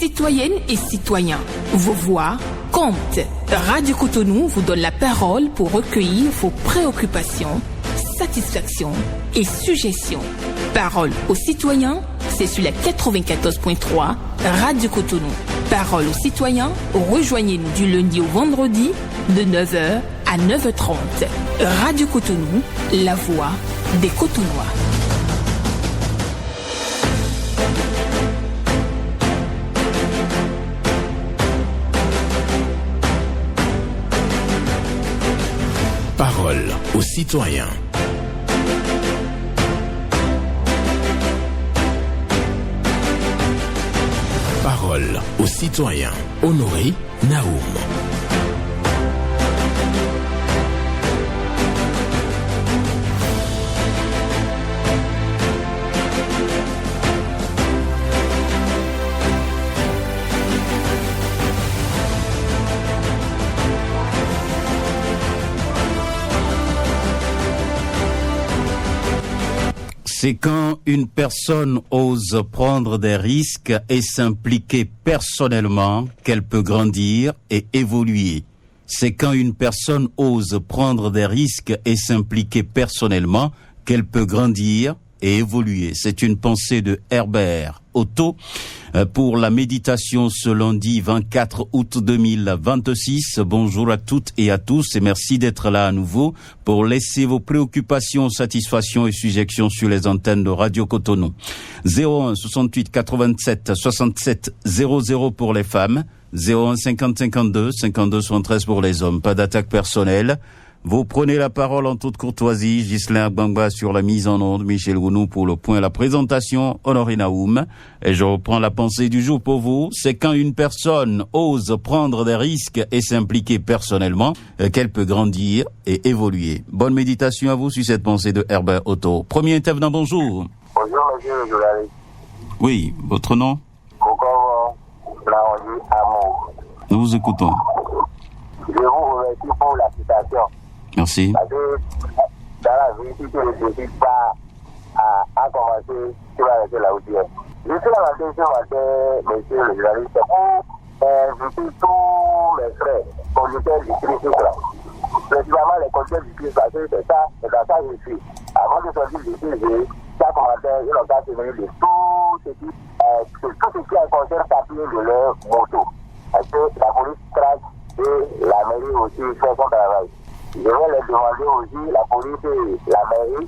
Citoyennes et citoyens, vos voix comptent. Radio Cotonou vous donne la parole pour recueillir vos préoccupations, satisfactions et suggestions. Parole aux citoyens, c'est sur la 94.3 Radio Cotonou. Parole aux citoyens, rejoignez-nous du lundi au vendredi de 9h à 9h30. Radio Cotonou, la voix des Cotonnois. Parole aux citoyens. Parole aux citoyens. Honoré Naoum. C'est quand une personne ose prendre des risques et s'impliquer personnellement qu'elle peut grandir et évoluer. C'est quand une personne ose prendre des risques et s'impliquer personnellement qu'elle peut grandir et évoluer. C'est une pensée de Herbert Otto pour la méditation ce lundi 24 août 2026. Bonjour à toutes et à tous et merci d'être là à nouveau pour laisser vos préoccupations, satisfactions et suggestions sur les antennes de Radio Cotonou. 01 68 87 67 00 pour les femmes, 01 50 52 52 73 pour les hommes. Pas d'attaque personnelle. Vous prenez la parole en toute courtoisie. Ghislain Agbangba sur la mise en onde, Michel Gounou pour le point la présentation, Honoré Naoum. Et je reprends la pensée du jour pour vous. C'est quand une personne ose prendre des risques et s'impliquer personnellement qu'elle peut grandir et évoluer. Bonne méditation à vous sur cette pensée de Herbert Otto. Premier intervenant, bonjour. Bonjour, monsieur le journaliste. Oui, votre nom? Encore Laurent Amour. Nous vous écoutons. Je vous remercie pour la citation. Merci. Parce que dans la vie, si tu ne décides pas à commencer, tu vas rester là où tu es. Je suis à la question matin, monsieur le journaliste, pour inviter tous mes frères, conducteurs du Christ, principalement les conducteurs du Christ, parce que c'est dans ça que je suis. Avant de sortir du Christ, chaque matin, ils ont qu'à se venir de tout ce qui est en concert papier de leur moto. Parce que la police traque et la mairie aussi fait son travail. Je vais leur demander aussi, la police et la mairie,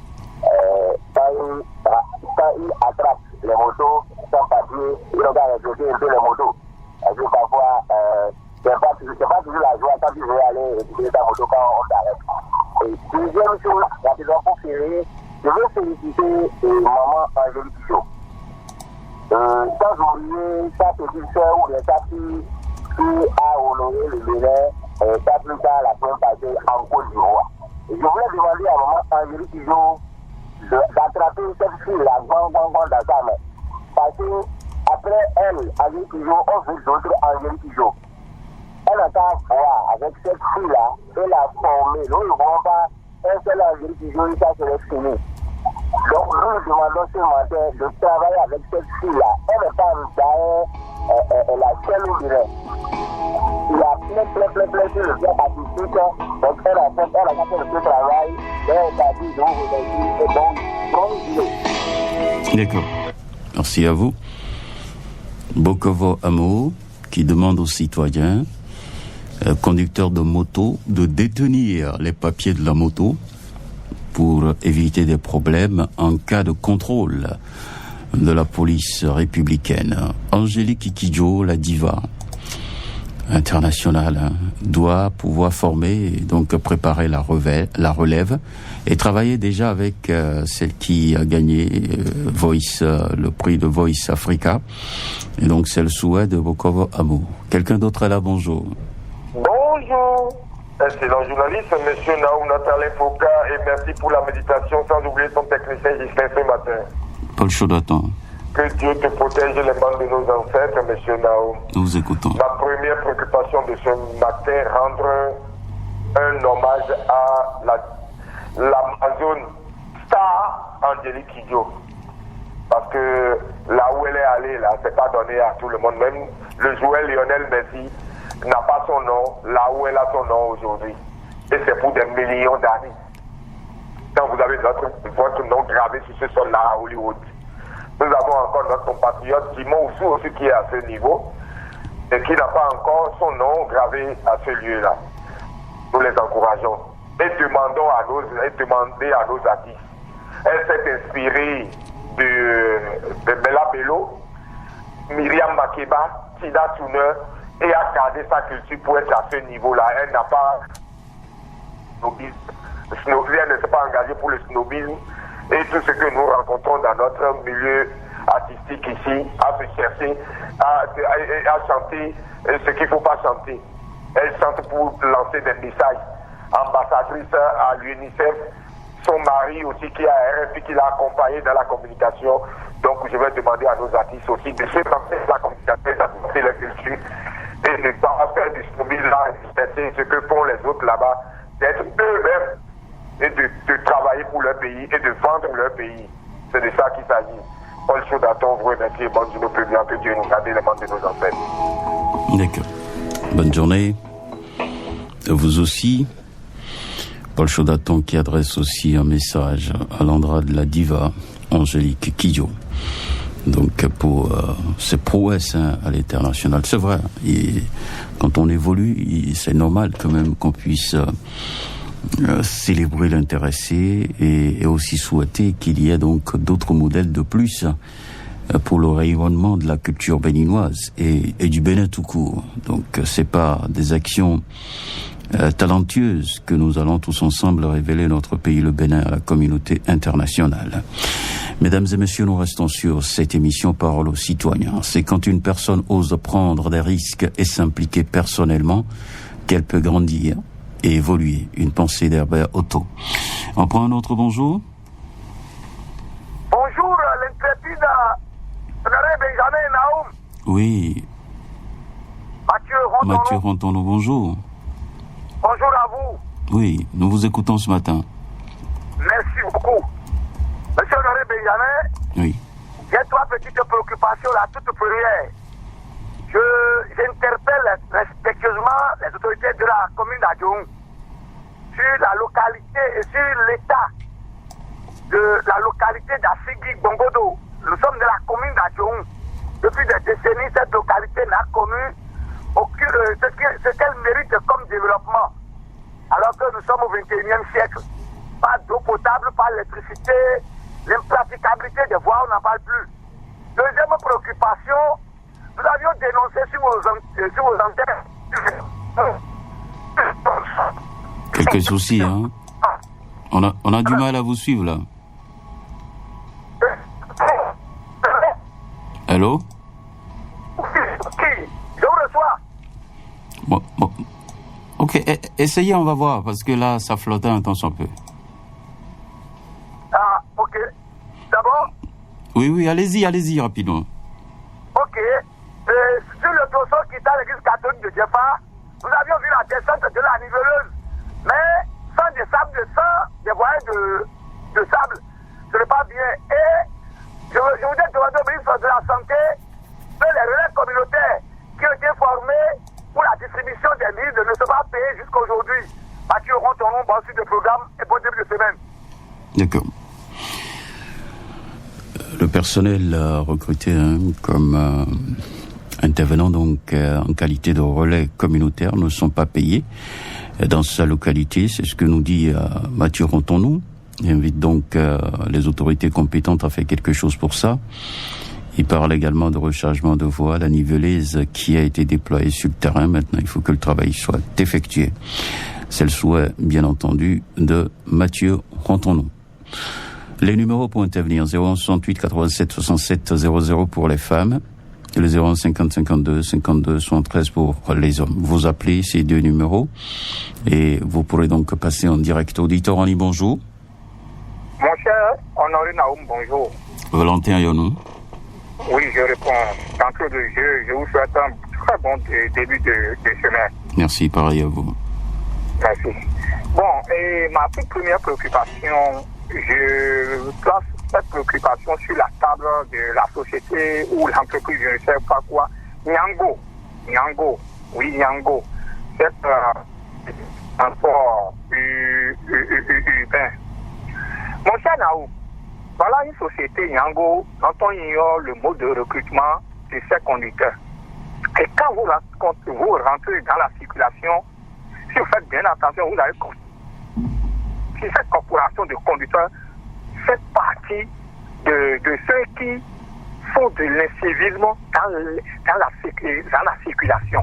quand ils attrapent les motos sans papier, ils ont qu'à respecter un peu les motos. Parce que parfois, c'est pas toujours la joie quand tu veux aller récupérer ta moto quand on t'arrête. Et deuxième chose, rapidement pour finir, je veux féliciter maman Angélique Pichot. Sans oublier sa petite soeur ou bien sa fille qui a honoré le Bénin, ça plus tard la première partie en Côte d'Ivoire. Je voulais demander à maman Angélique Pichot d'attraper cette fille-là, dans sa main. Parce que après elle, Angélique Pichot, on veut d'autres Angélique Pichot. Elle n'a qu'à voir avec cette fille-là et la former. Nous ne voulons pas un seul Angélique Pichot et ça serait fini. Donc nous demandons ce matin de travailler avec cette fille-là. Elle n'est pas la seule au Bénin. Il y a plein sur le plan artistique. Donc elle a fait le travail. Elle a dit donc c'est bon. D'accord. Merci à vous. Bokovo Amo qui demande aux citoyens, conducteurs de moto, de détenir les papiers de la moto pour éviter des problèmes en cas de contrôle de la police républicaine. Angélique Kidjo, la diva internationale, doit pouvoir former et donc préparer la relève et travailler déjà avec celle qui a gagné le prix de Voice Africa. Et donc c'est le souhait de Bokovo Amo. Quelqu'un d'autre est là, bonjour. Bonjour. Excellent journaliste, monsieur Naoum Nathalie Foucault, et merci pour la méditation, sans oublier son technicien Gislain ce matin. Paul Chaudatan. Que Dieu te protège les mains de nos ancêtres, monsieur Naoum. Nous vous écoutons. Ma première préoccupation de ce matin, rendre un hommage à l'Amazone star Angélique Kidjo. Parce que là où elle est allée, là, c'est pas donné à tout le monde. Même le joueur Lionel Messi n'a pas son nom là où elle a son nom aujourd'hui. Et c'est pour des millions d'années. Quand vous avez votre nom gravé sur ce sol-là à Hollywood. Nous avons encore notre compatriote Simon Oussou aussi qui est à ce niveau et qui n'a pas encore son nom gravé à ce lieu-là. Nous les encourageons et demandons demandez à nos artistes. Elle s'est inspirée de Bella Bello, Myriam Makeba, Tida Turner et a gardé sa culture pour être à ce niveau-là. Elle n'a pas elle ne s'est pas engagée pour le snobisme et tout ce que nous rencontrons dans notre milieu artistique ici, à se chercher, à chanter ce qu'il ne faut pas chanter. Elle chante pour lancer des messages. Ambassadrice à l'UNICEF, son mari aussi qui est à RFI, qui l'a accompagné dans la communication. Donc je vais demander à nos artistes aussi de se lancer dans la communication, d'adopter la culture et de ne pas faire du snobisme là, et ce que font les autres là-bas, d'être eux-mêmes et de travailler pour leur pays et de vendre leur pays. C'est de ça qu'il s'agit. Paul Chaudaton vous remercie et bonne journée au public, que Dieu nous garde les membres de nos ancêtres. D'accord. Bonne journée. Vous aussi. Paul Chaudaton qui adresse aussi un message à l'endroit de la diva Angélique Kidjo. Donc pour ses prouesses à l'international, c'est vrai. Et quand on évolue, c'est normal quand même qu'on puisse célébrer l'intéressé et aussi souhaiter qu'il y ait donc d'autres modèles de plus pour le rayonnement de la culture béninoise et du Bénin tout court. Donc c'est pas des actions talentueuses que nous allons tous ensemble révéler notre pays, le Bénin, à la communauté internationale. Mesdames et messieurs, nous restons sur cette émission Parole aux citoyens. C'est quand une personne ose prendre des risques et s'impliquer personnellement qu'elle peut grandir et évoluer. Une pensée d'Herbert Otto. On prend un autre bonjour. Bonjour, l'intrépide Benjamin Naoum. Oui. Mathieu Rontono, bonjour. Bonjour à vous. Oui, nous vous écoutons ce matin. Merci beaucoup. Monsieur Honoré Benjamin, oui. J'ai trois petites préoccupations, la toute première. J'interpelle respectueusement les autorités de la commune d'Adjoum sur la localité et sur l'état de la localité d'Assigi Bongodo. Nous sommes de la commune d'Adjoum. Depuis des décennies, cette localité n'a connu ce qu'elle mérite comme développement. Alors que nous sommes au XXIe siècle. Pas d'eau potable, pas d'électricité, l'impraticabilité des voies, on n'en parle plus. Deuxième préoccupation, nous avions dénoncé sur vos antennes. Quelques soucis, hein? On a du mal à vous suivre, là. Allô? Je vous reçois. Bon. Ok, essayez, on va voir, parce que là, ça flotte un temps soit peu. Ah, ok. D'abord? Oui, allez-y, rapidement. Ok. Sur le tronçon qui est à l'église catholique de Djefa, nous avions vu la descente de la niveleuse. Mais sans des sables, sans des voies de sable, ce n'est pas bien. Et je voudrais demander au ministre de la Santé que les relais communautaires qui ont été formés pour la distribution des livres ne sont pas payés jusqu'à aujourd'hui. Mathieu Rontonon, bon suite de programme et bon début de semaine. D'accord. Le personnel recruté comme intervenant donc en qualité de relais communautaire ne sont pas payés dans sa localité. C'est ce que nous dit Mathieu Rontonou. Il invite donc les autorités compétentes à faire quelque chose pour ça. Il parle également de rechargement de voies, la niveleuse qui a été déployée sur le terrain. Maintenant, il faut que le travail soit effectué. C'est le souhait, bien entendu, de Mathieu Rontonou. Les numéros pour intervenir, 0168 87 67 00 pour les femmes, et le 01 50 52 52 73 pour les hommes. Vous appelez ces deux numéros et vous pourrez donc passer en direct. Auditeur en ligne, bonjour. Mon cher Honoré Naoum, bonjour. Valentin Yonou. Oui, je réponds. Tantôt de jeu, je vous souhaite un très bon début de semaine. Merci, pareil à vous. Merci. Bon, et ma toute première préoccupation, je place cette préoccupation sur la table de la société ou l'entreprise, je ne sais pas quoi. Nyango, c'est transport urbain. Mon cher Naou, voilà une société Nyango dont on ignore le mode de recrutement de ses conducteurs. Et quand vous rentrez dans la circulation, si vous faites bien attention, vous allez si cette corporation de conducteurs fait partie de ceux qui font de l'incivisme dans la circulation.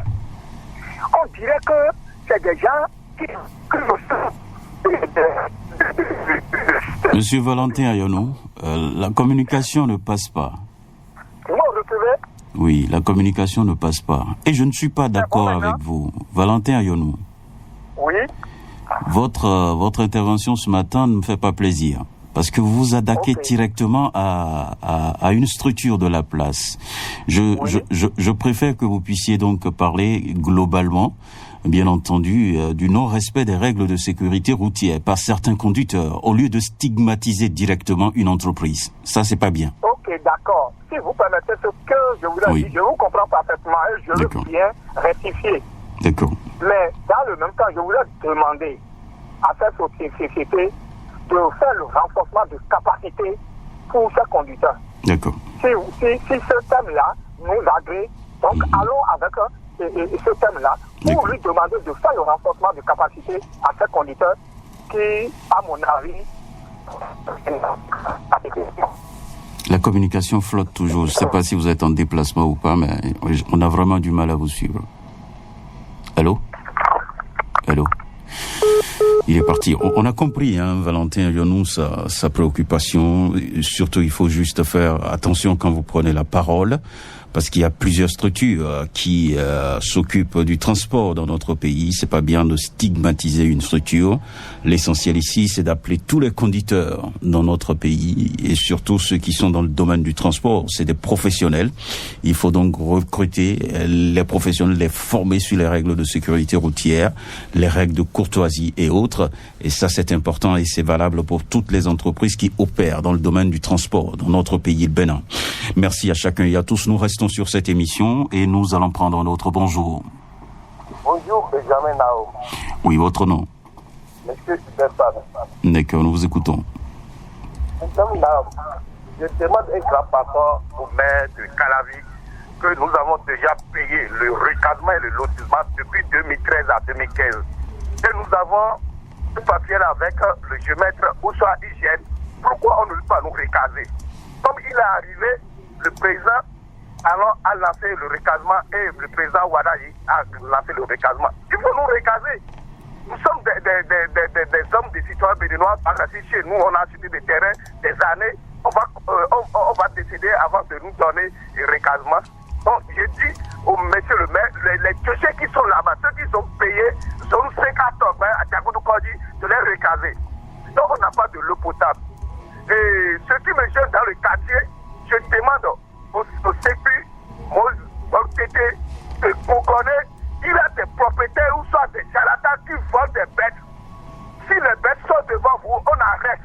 On dirait que c'est des gens qui Monsieur Valentin Ayonou, la communication ne passe pas. Vous me recevez? Oui, la communication ne passe pas. Et je ne suis pas d'accord avec vous. Valentin Ayonou. Oui. Votre intervention ce matin ne me fait pas plaisir. Parce que vous vous attaquez directement à une structure de la place. Je préfère que vous puissiez donc parler globalement, bien entendu, du non-respect des règles de sécurité routière par certains conducteurs, au lieu de stigmatiser directement une entreprise. Ça, c'est pas bien. Ok, d'accord. Si vous permettez ce que je vous ai dit, je vous comprends parfaitement et je veux bien rectifier. D'accord. Mais dans le même temps, je voulais demander à cette société de faire le renforcement de capacité pour ces conducteurs. D'accord. Si ce thème-là nous agrée, donc allons avec ce thème-là pour lui demander de faire le renforcement de capacité à ces conducteurs qui, à mon avis, la communication flotte toujours. Je ne sais pas si vous êtes en déplacement ou pas, mais on a vraiment du mal à vous suivre. Allô? Il est parti. On a compris, Valentin Ayonou, sa préoccupation. Surtout, il faut juste faire attention quand vous prenez la parole, parce qu'il y a plusieurs structures qui s'occupent du transport dans notre pays. C'est pas bien de stigmatiser une structure. L'essentiel ici, c'est d'appeler tous les conducteurs dans notre pays, et surtout ceux qui sont dans le domaine du transport. C'est des professionnels. Il faut donc recruter les professionnels, les former sur les règles de sécurité routière, les règles de courtoisie et autres. Et ça, c'est important, et c'est valable pour toutes les entreprises qui opèrent dans le domaine du transport dans notre pays, le Bénin. Merci à chacun et à tous. Nous restons sur cette émission et nous allons prendre un autre bonjour. Bonjour, Benjamin Nao. Oui, votre nom? Monsieur Hubert. D'accord, nous vous écoutons. Benjamin Nao, je demande un grand pardon au maire de Calavi que nous avons déjà payé le recadrement et le lotissement depuis 2013 à 2015. Et nous avons un papier avec le géomètre ou soit hygiène. Pourquoi on ne veut pas nous recaser? Comme il est arrivé, le président a lancé le recasement et le président Ouaddahi a lancé le recasement. Il faut nous recaser. Nous sommes des hommes, des citoyens béninois. Parce que chez nous, on a acheté des terrains des années. On va décider avant de nous donner le recasement. Donc, je dis au monsieur le maire, les dossiers qui sont là-bas, ceux qui sont payés, sont 5 à top, à Diakoudou Kodi, de les recaser. Donc, on n'a pas de l'eau potable. Et ceux qui me gênent dans le quartier, je demande au CEPU, au TT, de connaître, il a des propriétaires ou soit des charlatans qui volent des bêtes. Si les bêtes sont devant vous, on arrête.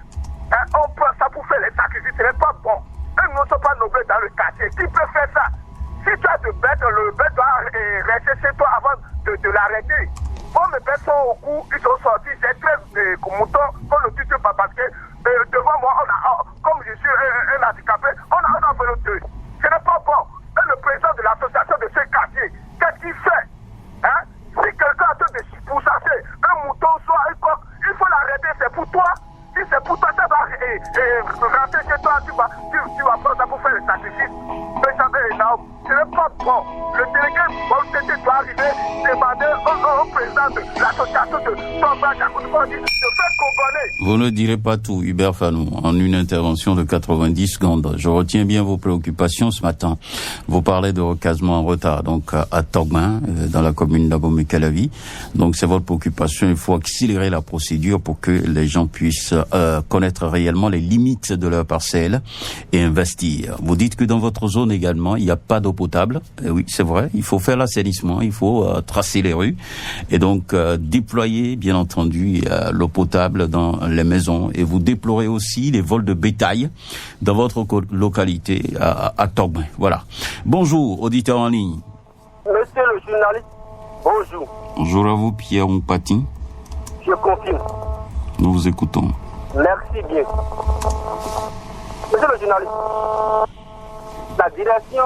On prend ça pour faire les sacrifices, ce n'est pas bon. Eux ne sont pas noblés dans le quartier. Qui peut faire ça? Si tu as de bêtes, le bête doit rester chez toi avant de l'arrêter. Bon, mes bêtes sont au cou, ils sont sortis. J'ai 13 moutons qu'on ne tue pas parce que devant moi, comme je suis un handicapé, on a fait le deux. Ce n'est pas bon. Et le président de l'association de ce quartier, qu'est-ce qu'il fait? Si quelqu'un a de pourchasser un mouton, soit un coq, il faut l'arrêter, c'est pour toi. Si c'est pour toi, ça va rentrer chez toi, tu vas prendre ça pour faire le sacrifice. Ce n'est pas bon. Le délégué doit arriver, demander au président de l'association de Tomba Diakoudou de faire Congolais. Vous ne direz pas tout, Hubert Fanou, en une intervention de 90 secondes. Je retiens bien vos préoccupations ce matin. Vous parlez de recasement en retard, donc à Togmin, dans la commune d'Abomey-Calavi. Donc c'est votre préoccupation. Il faut accélérer la procédure pour que les gens puissent connaître réellement les limites de leur parcelle et investir. Vous dites que dans votre zone également, il n'y a pas d'eau potable. potable. Oui, c'est vrai, il faut faire l'assainissement, il faut tracer les rues et donc déployer, bien entendu, l'eau potable dans les maisons. Et vous déplorez aussi les vols de bétail dans votre localité à Togbin. Voilà. Bonjour, auditeur en ligne. Monsieur le journaliste, bonjour. Bonjour à vous, Pierre Mpati. Je confirme. Nous vous écoutons. Merci bien. Monsieur le journaliste, la Direction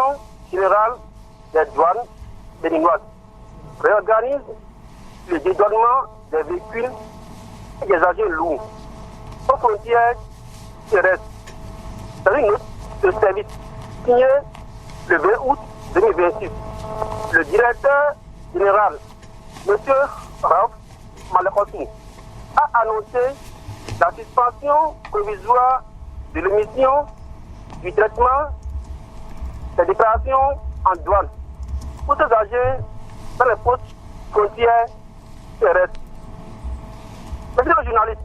générale des douanes béninoises réorganise le dédouanement des véhicules et des engins lourds aux frontières terrestres. C'est une note de service signée le 20 août 2026. Le directeur général, M. Raouf Malekosou, a annoncé la suspension provisoire de l'émission du traitement des déclarations en douane pour s'engager dans les postes frontières terrestres. Monsieur le journaliste,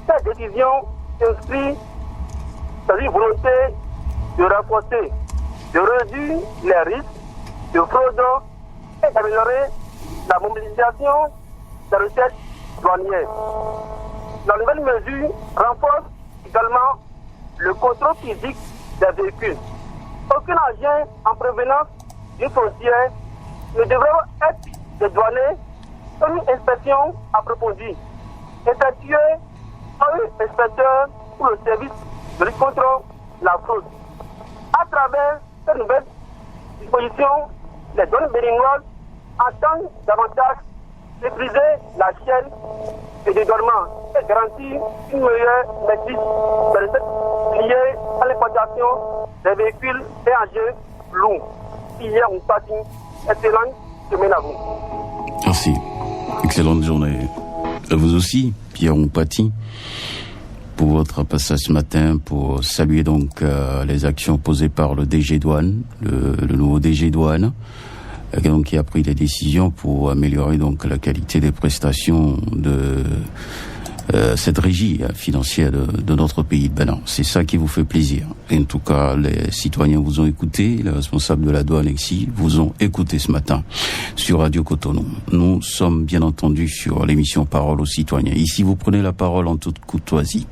cette décision s'inscrit dans une volonté de renforcer, de réduire les risques de fraude et d'améliorer la mobilisation des recettes douanières. La nouvelle mesure renforce également le contrôle physique des véhicules. Aucun agent en provenance d'une frontière ne devra être dédouané sans une inspection approfondie, effectuée par un inspecteur pour le service de lutte contre la fraude. À travers cette nouvelle disposition, les douanes béninoises entendent davantage maîtriser la chaîne de dédouanement et garantir une meilleure maîtrise des recettes liées à l'exploitation des véhicules et engins lourds. Hier, on passe une excellente semaine à vous. Merci. Excellente journée. À vous aussi, Pierre Mpati, pour votre passage ce matin, pour saluer donc les actions posées par le DG Douane, le nouveau DG Douane, donc qui a pris des décisions pour améliorer donc la qualité des prestations de cette régie financière de notre pays de Bénin. C'est ça qui vous fait plaisir. Et en tout cas, les citoyens vous ont écouté, les responsables de la douane ici vous ont écouté ce matin sur Radio Cotonou. Nous sommes bien entendu sur l'émission Parole aux citoyens. Ici, vous prenez la parole en toute courtoisie.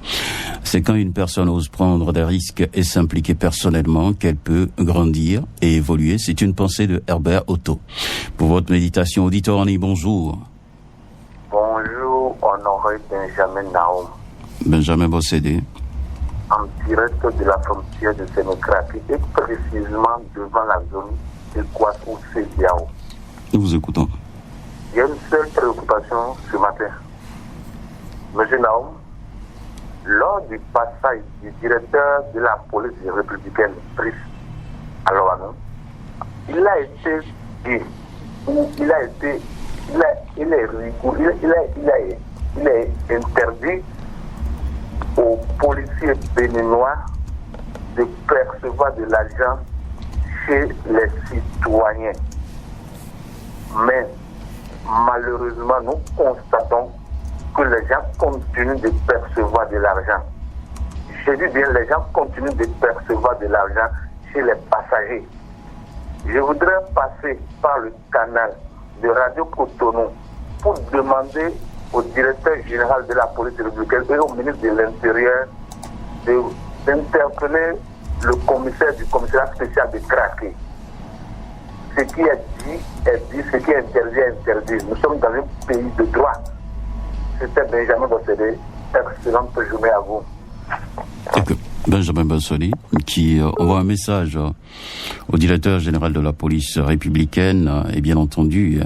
C'est quand une personne ose prendre des risques et s'impliquer personnellement qu'elle peut grandir et évoluer. C'est une pensée de Herbert Otto. Pour votre méditation, auditeur en ligne, bonjour. Bonjour, honoré Benjamin Naoum. Benjamin Bossédé. En direct de la frontière de Sénécratie et précisément devant la zone de Kouakou-Sédiao. Nous vous écoutons. Il y a une seule préoccupation ce matin. Monsieur Naoum, lors du passage du directeur de la police républicaine, Brice Alouanou, il a été dit, il est interdit aux policiers béninois de percevoir de l'argent chez les citoyens. Mais malheureusement, nous constatons que les gens continuent de percevoir de l'argent. Je dis bien, les gens continuent de percevoir de l'argent chez les passagers. Je voudrais passer par le canal de Radio Cotonou pour demander au directeur général de la police républicaine et au ministre de l'Intérieur d'interpeller le commissaire du commissariat spécial de Craquet. Ce qui est dit, ce qui est interdit. Nous sommes dans un pays de droit. C'était Benjamin Bossédé. Excellente journée à vous. Benjamin Bassoli, qui envoie un message au directeur général de la police républicaine et bien entendu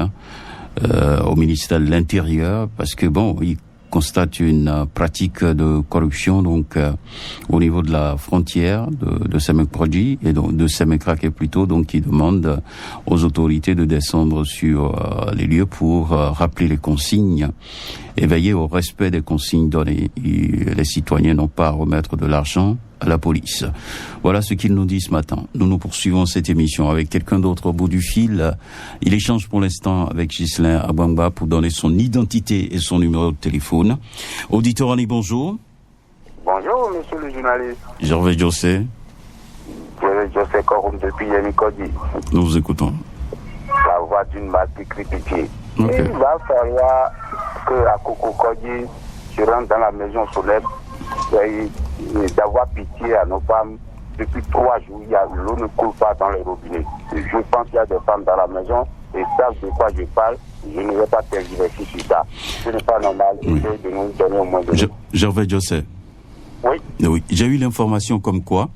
au ministère de l'Intérieur, parce que bon, il constate une pratique de corruption donc au niveau de la frontière de Semek-Prodji et donc de Semek-Raké plutôt, donc il demande aux autorités de descendre sur les lieux pour rappeler les consignes et veiller au respect des consignes données. Et les citoyens n'ont pas à remettre de l'argent à la police. Voilà ce qu'il nous dit ce matin. Nous poursuivons cette émission avec quelqu'un d'autre au bout du fil. Il échange pour l'instant avec Ghislain Abouanga pour donner son identité et son numéro de téléphone. Auditeur Annie, bonjour. Bonjour, monsieur le journaliste. Gervais Jossé. Je sais Korum depuis Yémi-Kodi. Nous vous écoutons. La voix d'une malcripitié. Okay. Il va falloir que à Koko-Kodi, je rentre dans la maison Soleil et d'avoir pitié à nos femmes. Depuis 3 jours, l'eau ne coule pas dans les robinets. Je pense qu'il y a des femmes dans la maison et savent de quoi je parle. Je ne vais pas tergiverser sur ça. Ce n'est pas normal. Oui. De nous donner au moins de l'eau. Gervais José. Oui. Oui. J'ai eu l'information comme quoi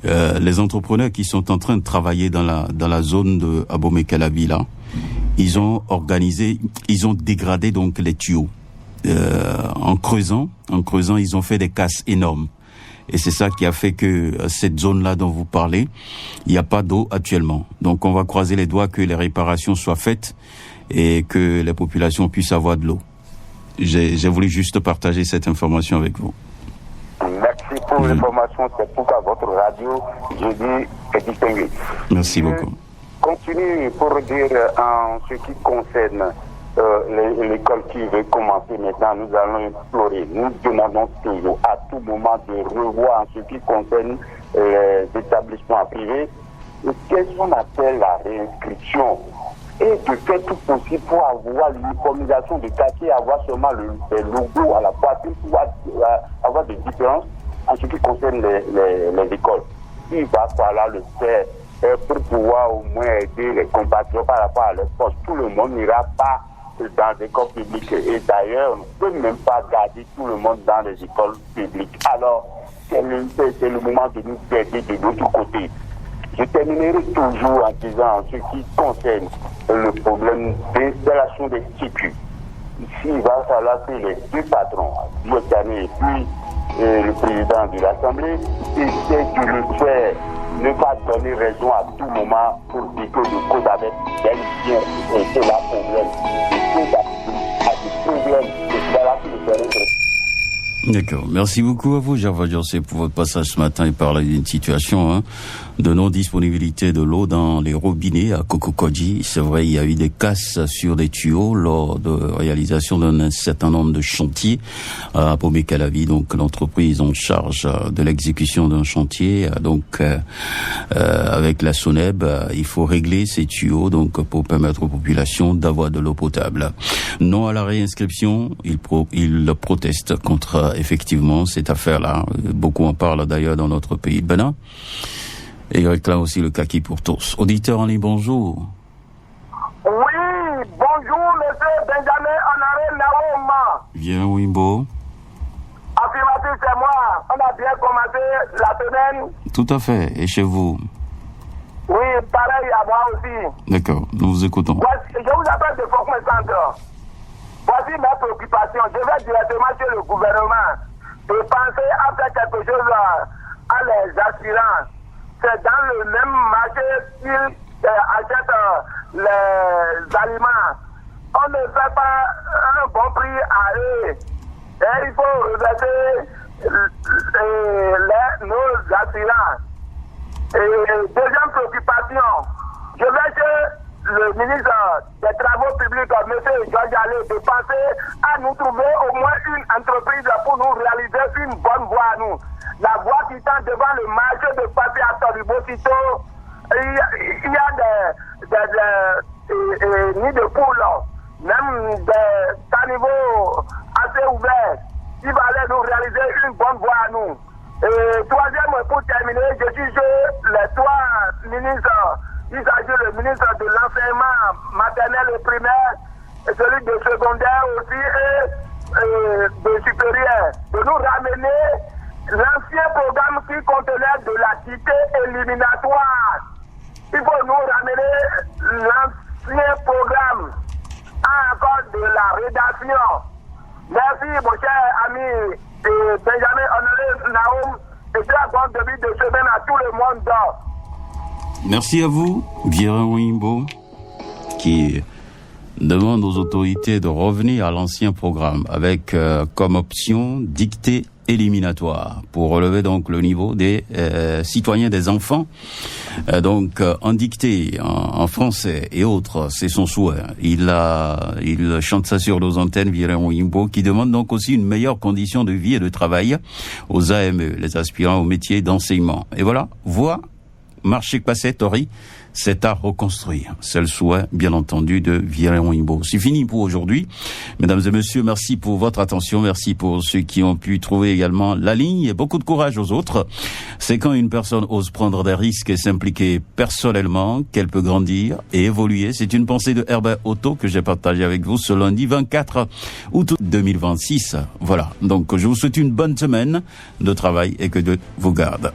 les entrepreneurs qui sont en train de travailler dans la zone de Abomey-Calavi là, ils ont dégradé donc les tuyaux. En creusant, ils ont fait des casses énormes. Et c'est ça qui a fait que cette zone-là dont vous parlez, il n'y a pas d'eau actuellement. Donc on va croiser les doigts que les réparations soient faites et que les populations puissent avoir de l'eau. J'ai voulu juste partager cette information avec vous. Merci pour l'information, c'est pourquoi votre radio, je dis, est distinguée. Merci beaucoup. Continue pour dire en ce qui concerne l'école qui veut commencer maintenant, nous allons explorer. Nous demandons toujours à tout moment de revoir en ce qui concerne les établissements privés qu'est-ce qu'on appelle la réinscription et de faire tout possible pour avoir l'uniformisation de quartier, avoir seulement le logo à la poitrine pour avoir des différences en ce qui concerne les écoles. Il va falloir le faire pour pouvoir au moins aider les compatriotes par rapport à leurs postes. Tout le monde n'ira pas dans les écoles publiques. Et d'ailleurs, on ne peut même pas garder tout le monde dans les écoles publiques. Alors, c'est le moment de nous aider de l'autre côté. Je terminerai toujours en disant en ce qui concerne le problème d'installation des sécu. Ici, il va falloir que les deux patrons, Diotane et puis le président de l'Assemblée, essaient de le faire. Ne pas donner raison à tout moment pour dire que le code avec bien et c'est là problème. Le code a des problèmes. C'est là que le terrain. D'accord. Merci beaucoup à vous, Gervais José, pour votre passage ce matin et parler d'une situation de non-disponibilité de l'eau dans les robinets à Koko-Kodi. C'est vrai, il y a eu des casses sur des tuyaux lors de réalisation d'un certain nombre de chantiers à Abomey-Calavi, donc l'entreprise en charge de l'exécution d'un chantier. Donc, avec la SONEB, il faut régler ces tuyaux donc pour permettre aux populations d'avoir de l'eau potable. Non à la réinscription, il proteste contre effectivement cette affaire-là. Beaucoup en parlent d'ailleurs dans notre pays de Bénin. Et il réclame aussi le kaki pour tous. Auditeur en ligne, bonjour. Oui, bonjour, monsieur Benjamin Honoré Naouma. Bien, Wimbo. Affirmatif, c'est moi. On a bien commencé la semaine. Tout à fait. Et chez vous? Oui, pareil à moi aussi. D'accord, nous vous écoutons. Je vous appelle de Focus Centre. Voici mes préoccupations. Je vais directement chez le gouvernement de penser à faire quelque chose à les aspirants. C'est dans le même marché qu'ils achètent les aliments. On ne fait pas un bon prix à eux. Et il faut reverser nos aspirants. Et deuxième préoccupation, je vais chez le ministre des Travaux publics, M. Georges Allé, de penser à nous trouver au moins une entreprise pour nous réaliser une bonne voie à nous. La voie qui tend devant le marché de papier à Toribocito, il y a des nids de poules, même des caniveaux assez ouverts, qui va aller nous réaliser une bonne voie à nous. Et troisième, pour terminer, je suis les trois ministres. Il s'agit le ministre de l'enseignement maternel et primaire, et celui de secondaire aussi, et de supérieur, de nous ramener l'ancien programme qui contenait de la cité éliminatoire. Il faut nous ramener l'ancien programme, encore de la rédaction. Merci, mon cher ami Benjamin Honoré Naoum, et très bon début de semaine à tout le monde. Merci à vous, Viera Wimbo, qui demande aux autorités de revenir à l'ancien programme avec comme option dictée éliminatoire pour relever donc le niveau des citoyens, des enfants. Donc en dictée, en français et autres, c'est son souhait. Il chante ça sur nos antennes, Viera Wimbo, qui demande donc aussi une meilleure condition de vie et de travail aux AME, les aspirants au métier d'enseignement. Et voilà, voix marché passé, Tori, c'est à reconstruire. C'est le souhait, bien entendu, de Viréon Imbo. C'est fini pour aujourd'hui. Mesdames et messieurs, merci pour votre attention. Merci pour ceux qui ont pu trouver également la ligne et beaucoup de courage aux autres. C'est quand une personne ose prendre des risques et s'impliquer personnellement qu'elle peut grandir et évoluer. C'est une pensée de Herbert Otto que j'ai partagée avec vous ce lundi 24 août 2026. Voilà. Donc, je vous souhaite une bonne semaine de travail et que Dieu vous garde.